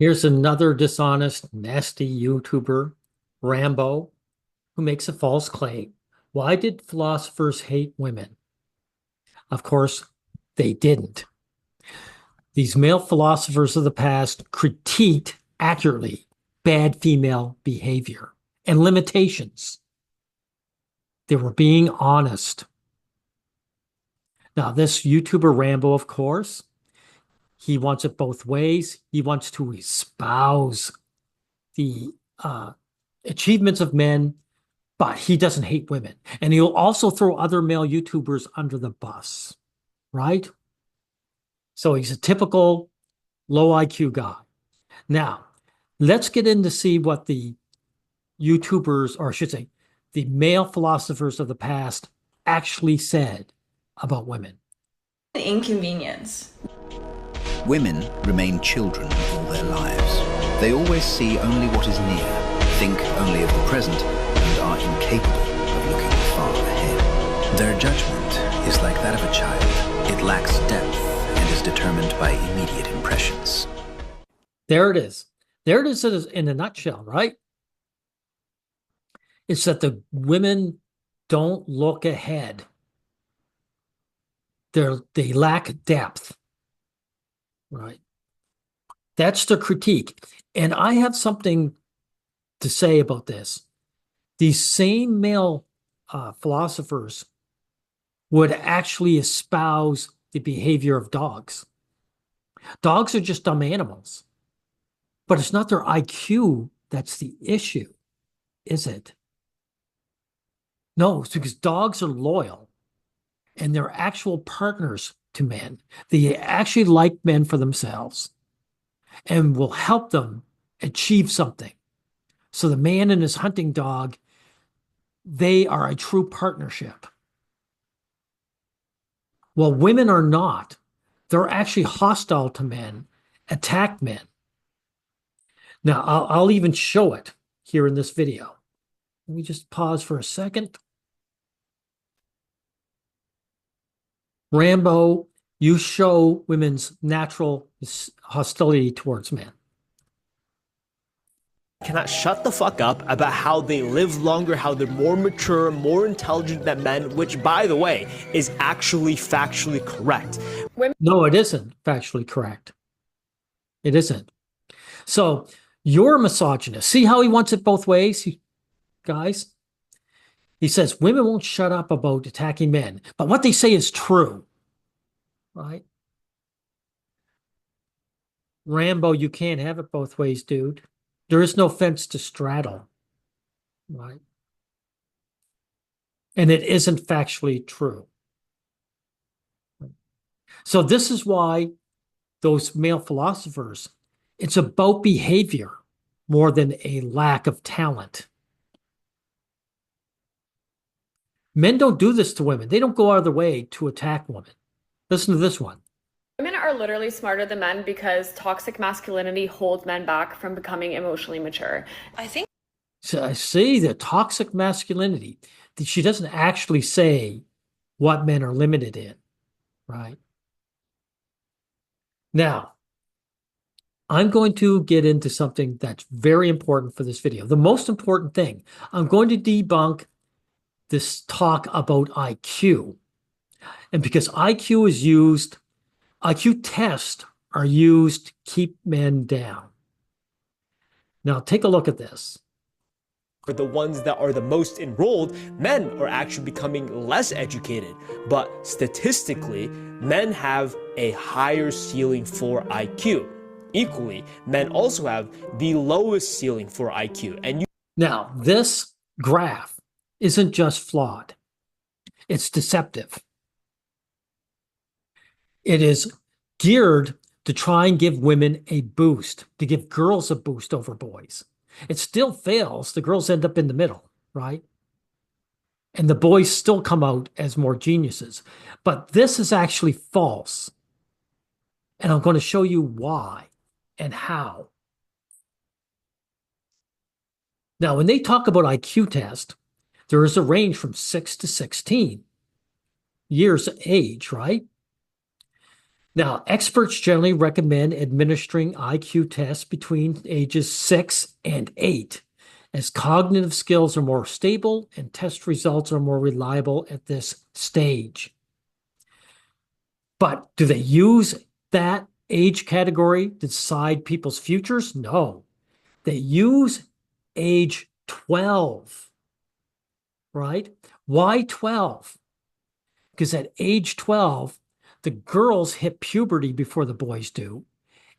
Here's another dishonest, nasty YouTuber, Rambo, who makes a false claim. Why did philosophers hate women? Of course, they didn't. These male philosophers of the past critiqued accurately bad female behavior and limitations. They were being honest. Now, this YouTuber Rambo, of course, he wants it both ways. He wants to espouse the achievements of men, but he doesn't hate women. And he'll also throw other male YouTubers under the bus, right? So he's a typical low IQ guy. Now, let's get in to see what the YouTubers, or I should say, the male philosophers of the past actually said about women. Inconvenience. Women remain children all their lives. They always see only what is near, think only of the present, and are incapable of looking far ahead. Their judgment is like that of a child. It lacks depth and is determined by immediate impressions. There it is. There it is in a nutshell, right? It's that the women don't look ahead. They lack depth, right? That's the critique. And I have something to say about this. These same male philosophers would actually espouse the behavior of dogs. Dogs are just dumb animals. But it's not their IQ that's the issue, is it? No, it's because dogs are loyal and they're actual partners to men. They actually like men for themselves and will help them achieve something. So the man and his hunting dog, they are a true partnership. Well, women are not. They're actually hostile to men, attack men. Now, I'll even show it here in this video. Let me just pause for a second. Rambo, you show women's natural hostility towards men. Cannot shut the fuck up about how they live longer, how they're more mature, more intelligent than men, which, by the way, is actually factually correct. No, it isn't factually correct. It isn't. So you're a misogynist. See how he wants it both ways, guys? He says women won't shut up about attacking men, but what they say is true, right? Rambo, you can't have it both ways, dude. There is no fence to straddle, right? And it isn't factually true. So this is why those male philosophers, it's about behavior more than a lack of talent. Men don't do this to women. They don't go out of their way to attack women. Listen to this one. Women are literally smarter than men because toxic masculinity holds men back from becoming emotionally mature. So I see the toxic masculinity. She doesn't actually say what men are limited in, right? Now, I'm going to get into something that's very important for this video. The most important thing, I'm going to debunk this talk about IQ. And because IQ is used, IQ tests are used to keep men down. Now, take a look at this. For the ones that are the most enrolled, men are actually becoming less educated. But statistically, men have a higher ceiling for IQ. Equally, men also have the lowest ceiling for IQ. Now, this graph isn't just flawed. It's deceptive. It is geared to try and give women a boost, to give girls a boost over boys. It still fails. The girls end up in the middle, right? And the boys still come out as more geniuses. But this is actually false. And I'm going to show you why and how. Now, when they talk about IQ test, there is a range from 6 to 16 years of age, right? Now, experts generally recommend administering IQ tests between ages 6 and 8, as cognitive skills are more stable and test results are more reliable at this stage. But do they use that age category to decide people's futures? No. They use age 12, right? Why 12? Because at age 12, the girls hit puberty before the boys do,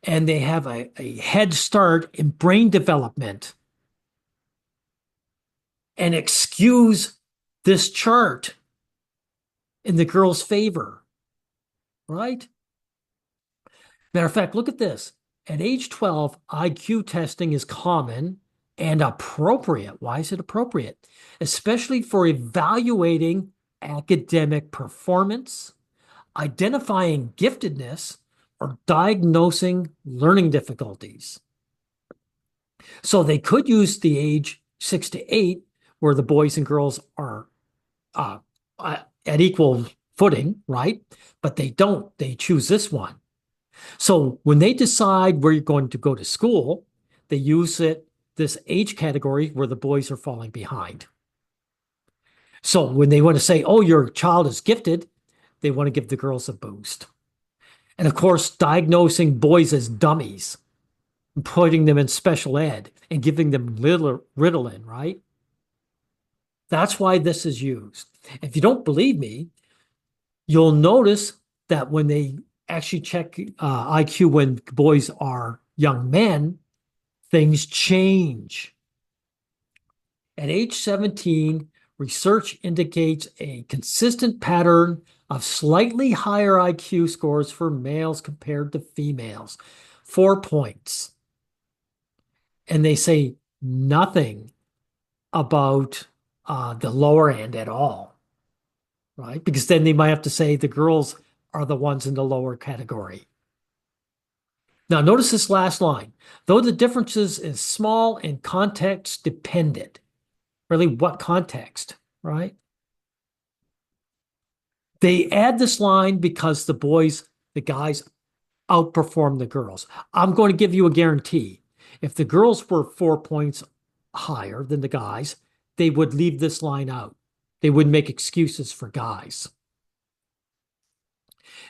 and they have a head start in brain development. And excuse this chart in the girls' favor, right? Matter of fact, look at this. At age 12, IQ testing is common and appropriate. Why is it appropriate? Especially for evaluating academic performance, identifying giftedness, or diagnosing learning difficulties. So they could use the age 6 to 8, where the boys and girls are at equal footing, right? But they don't. They choose this one. So when they decide where you're going to go to school, they use this age category where the boys are falling behind. So when they want to say, oh, your child is gifted, they want to give the girls a boost. And of course, diagnosing boys as dummies, putting them in special ed and giving them Ritalin, right? That's why this is used. If you don't believe me, you'll notice that when they actually check IQ when boys are young men, things change. At age 17, research indicates a consistent pattern of slightly higher IQ scores for males compared to females, 4 points. And they say nothing about the lower end at all, right? Because then they might have to say the girls are the ones in the lower category. Now, notice this last line. Though the differences is small and context dependent. Really, what context, right? They add this line because the guys outperform the girls. I'm going to give you a guarantee. If the girls were 4 points higher than the guys, they would leave this line out. They wouldn't make excuses for guys.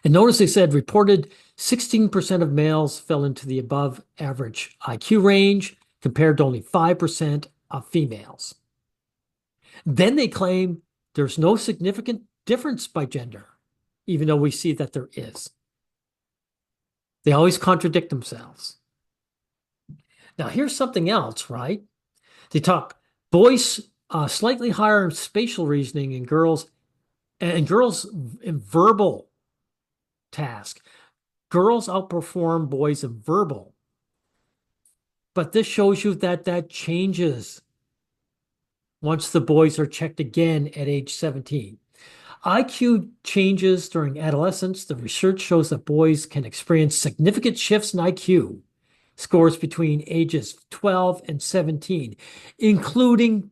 And notice they said reported 16% of males fell into the above average IQ range compared to only 5% of females. Then they claim there's no significant difference by gender, even though we see that there is. They always contradict themselves. Now, here's something else, right? They talk boys slightly higher in spatial reasoning and girls in verbal task. Girls outperform boys in verbal. But this shows you that changes once the boys are checked again at age 17. IQ changes during adolescence. The research shows that boys can experience significant shifts in IQ scores between ages 12 and 17, including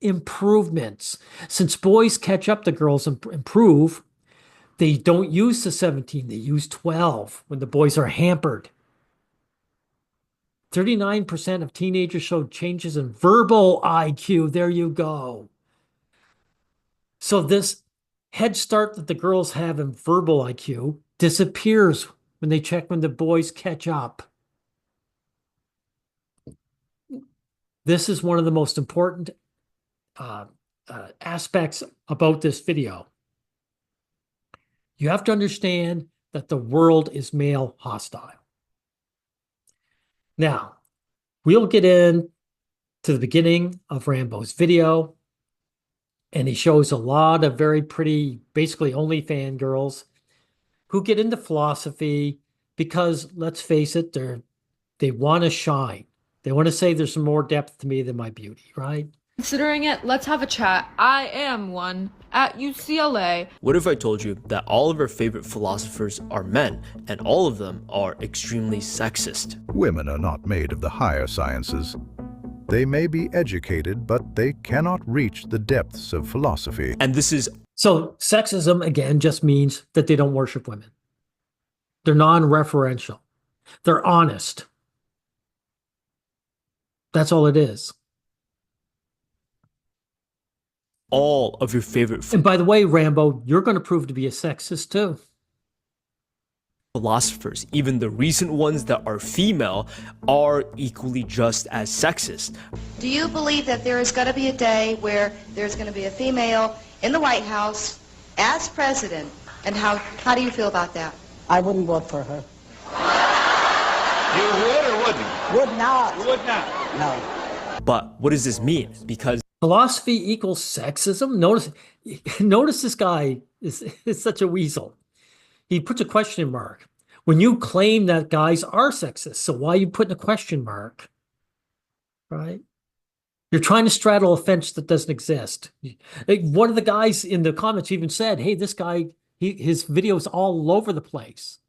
improvements. Since boys catch up to girls and improve, they don't use the 17, they use 12 when the boys are hampered. 39% of teenagers showed changes in verbal IQ. There you go. So this head start that the girls have in verbal IQ disappears when they check when the boys catch up. This is one of the most important aspects about this video. You have to understand that the world is male hostile. Now, we'll get in to the beginning of Rambo's video, and he shows a lot of very pretty, basically only fangirls who get into philosophy because, let's face it, they want to shine. They want to say there's some more depth to me than my beauty, right? Considering it, let's have a chat. I am one at UCLA. What if I told you that all of our favorite philosophers are men, and all of them are extremely sexist? Women are not made of the higher sciences. They may be educated, but they cannot reach the depths of philosophy. And this is... So sexism, again, just means that they don't worship women. They're non-referential. They're honest. That's all it is. All of your favorite And by the way, Rambo, you're going to prove to be a sexist too. philosophers, even the recent ones that are female, are equally just as sexist. Do you believe that there is going to be a day where there's going to be a female in the White House as president? And how do you feel about that? I wouldn't vote for her. You would or wouldn't? Would not. You would not? No. But what does this mean? Because Philosophy equals sexism? Notice this guy is such a weasel. He puts a question mark. When you claim that guys are sexist, so why are you putting a question mark? Right? You're trying to straddle a fence that doesn't exist. One of the guys in the comments even said, hey, this guy, his video's all over the place.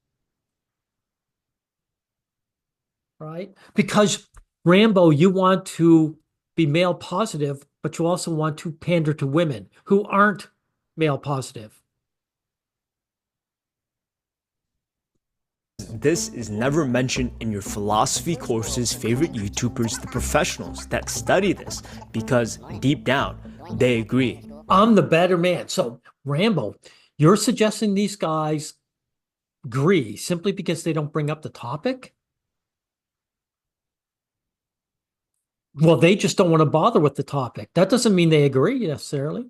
Right? Because, Rambo, you want to be male positive, but you also want to pander to women who aren't male positive. this is never mentioned in your philosophy course's favorite YouTubers, the professionals that study this, because deep down, they agree. I'm the better man. So, Rambo, you're suggesting these guys agree simply because they don't bring up the topic? Well, they just don't want to bother with the topic. That doesn't mean they agree necessarily.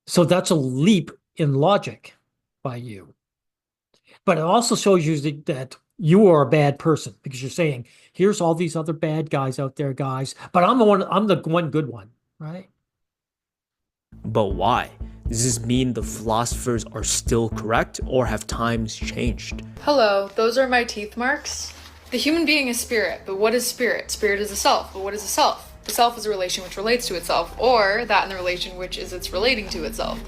So that's a leap in logic by you. But it also shows you that you are a bad person because you're saying, here's all these other bad guys out there, guys, but I'm the one good one, right? But why? Does this mean the philosophers are still correct, or have times changed? Hello, those are my teeth marks. The human being is spirit, but what is spirit? Spirit is a self, but what is a self? The self is a relation which relates to itself, or that in the relation which is its relating to itself.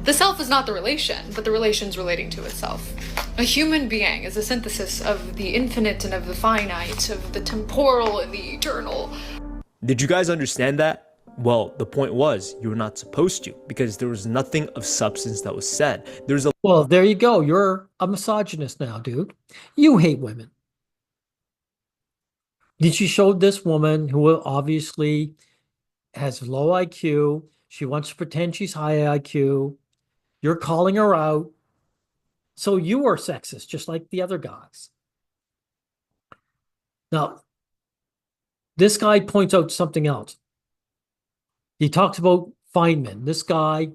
The self is not the relation, but the relation's relating to itself. A human being is a synthesis of the infinite and of the finite, of the temporal and the eternal. Did you guys understand that? Well, the point was, you were not supposed to, because there was nothing of substance that was said. Well, there you go. You're a misogynist now, dude. You hate women. Did you show this woman who obviously has low IQ? She wants to pretend she's high IQ. You're calling her out. So you are sexist, just like the other guys. Now, this guy points out something else. He talks about Feynman, this guy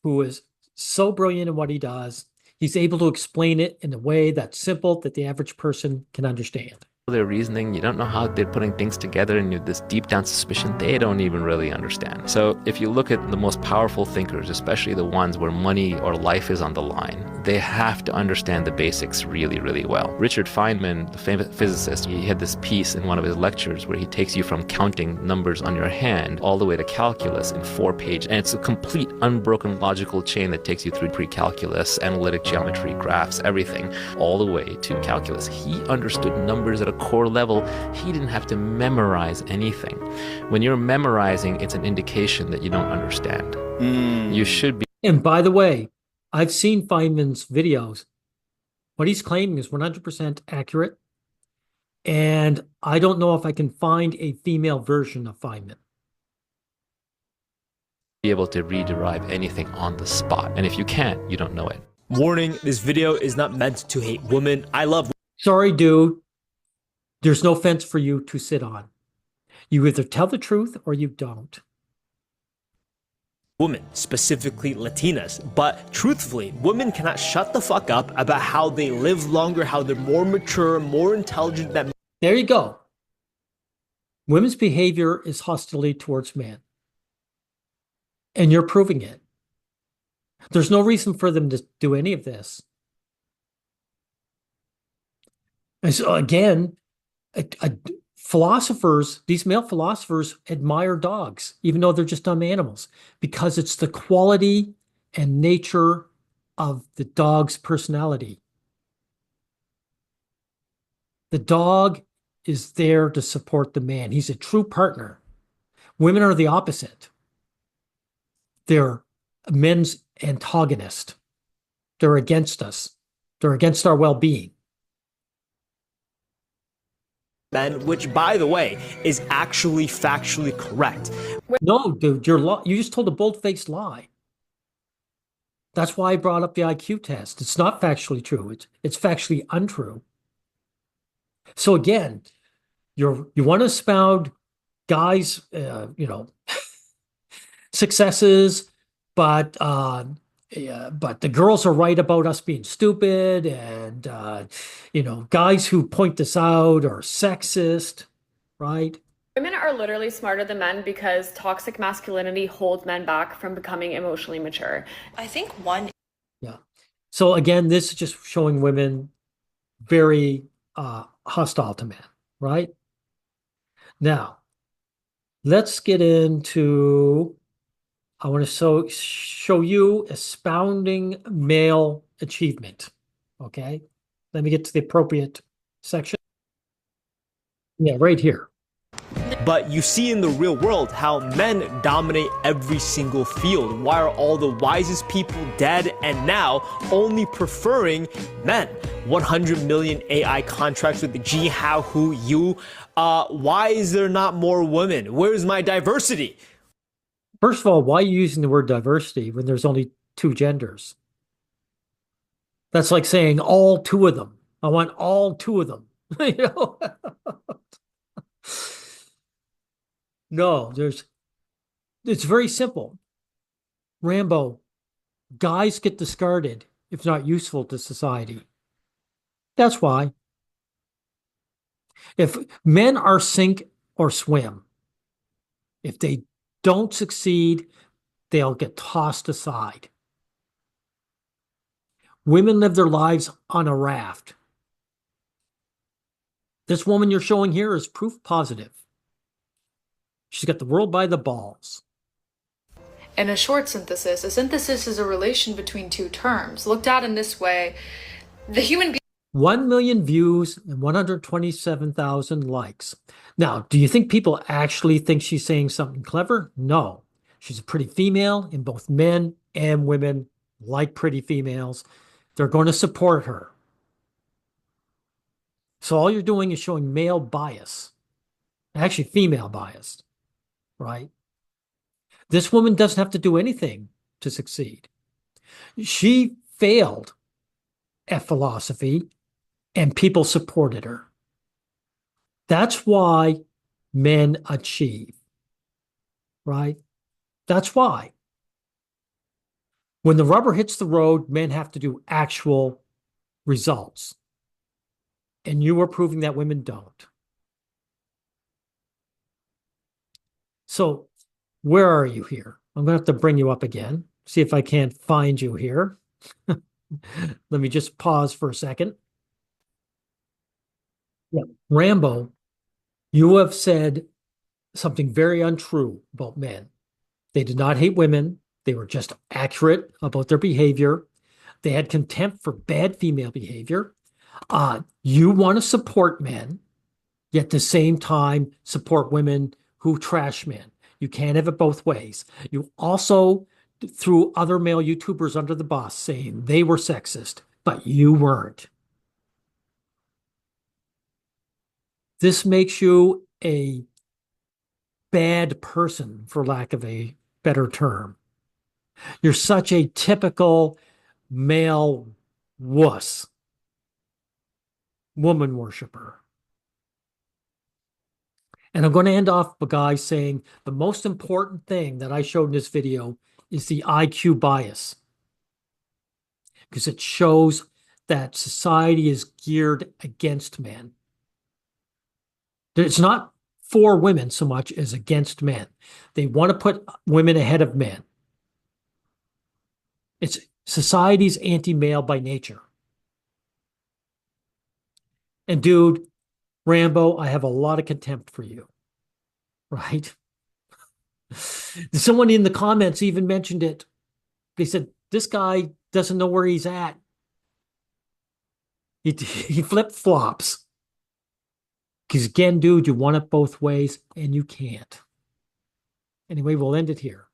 who is so brilliant in what he does. He's able to explain it in a way that's simple that the average person can understand. Their reasoning, you don't know how they're putting things together, and this deep down suspicion they don't even really understand. So if you look at the most powerful thinkers, especially the ones where money or life is on the line, they have to understand the basics really, really well. Richard Feynman, the famous physicist, he had this piece in one of his lectures where he takes you from counting numbers on your hand all the way to calculus in 4 pages, and it's a complete unbroken logical chain that takes you through pre-calculus, analytic geometry, graphs, everything, all the way to calculus. He understood numbers at a core level. He didn't have to memorize anything. When you're memorizing, it's an indication that you don't understand. You should be. And by the way, I've seen Feynman's videos. What he's claiming is 100% accurate. And I don't know if I can find a female version of Feynman. Be able to rederive anything on the spot. And if you can't, you don't know it. Warning, this video is not meant to hate women. I love. Sorry, dude. There's no fence for you to sit on. You either tell the truth or you don't. Women, specifically Latinas, but truthfully, women cannot shut the fuck up about how they live longer, how they're more mature, more intelligent than. There you go. Women's behavior is hostility towards men. And you're proving it. There's no reason for them to do any of this. And so again, philosophers, these male philosophers admire dogs, even though they're just dumb animals, because it's the quality and nature of the dog's personality. The dog is there to support the man. He's a true partner. Women are the opposite. They're men's antagonist. They're against us. They're against our well-being. Men, which, by the way, is actually factually correct. No, dude, you just told a bold-faced lie. That's why I brought up the IQ test. It's not factually true. It's factually untrue. So again, you want to espouse guys, successes, but the girls are right about us being stupid, and guys who point this out are sexist, right? Women are literally smarter than men because toxic masculinity holds men back from becoming emotionally mature. I think one. Yeah. So again, this is just showing women very hostile to men, right? Now, let's get into, I want to show you expounding male achievement. Okay. Let me get to the appropriate section. Yeah, right here. But you see in the real world how men dominate every single field. Why are all the wisest people dead and now only preferring men? 100 million AI contracts with the G, how, who, you. Why is there not more women? Where's my diversity? First of all, why are you using the word diversity when there's only two genders? That's like saying all two of them. I want all two of them. No, it's very simple. Rambo, guys get discarded if not useful to society. That's why. If men are sink or swim, if they don't succeed, they'll get tossed aside. Women live their lives on a raft. This woman you're showing here is proof positive. She's got the world by the balls. In a short synthesis, a synthesis is a relation between two terms. Looked at in this way, the human being 1 million views and 127,000 likes. Now, do you think people actually think she's saying something clever? No. She's a pretty female, and both men and women like pretty females. They're going to support her. So all you're doing is showing male bias, actually female bias, right? This woman doesn't have to do anything to succeed. She failed at philosophy, and people supported her. That's why men achieve, right? That's why. When the rubber hits the road, men have to do actual results. And you are proving that women don't. So where are you here? I'm going to have to bring you up again, see if I can't find you here. Let me just pause for a second. Yeah. Rambo, you have said something very untrue about men. They did not hate women. They were just accurate about their behavior. They had contempt for bad female behavior. You want to support men, yet at the same time support women who trash men. You can't have it both ways. You also threw other male YouTubers under the bus saying they were sexist, but you weren't. This makes you a bad person, for lack of a better term. You're such a typical male wuss, woman worshiper. And I'm going to end off by guys saying the most important thing that I showed in this video is the IQ bias, because it shows that society is geared against men. It's not for women so much as against men. They want to put women ahead of men. It's society's anti-male by nature. And dude, Rambo, I have a lot of contempt for you, right? Someone in the comments even mentioned it. They said, this guy doesn't know where he's at. He flip-flops. Because again, dude, you want it both ways, and you can't. Anyway, we'll end it here.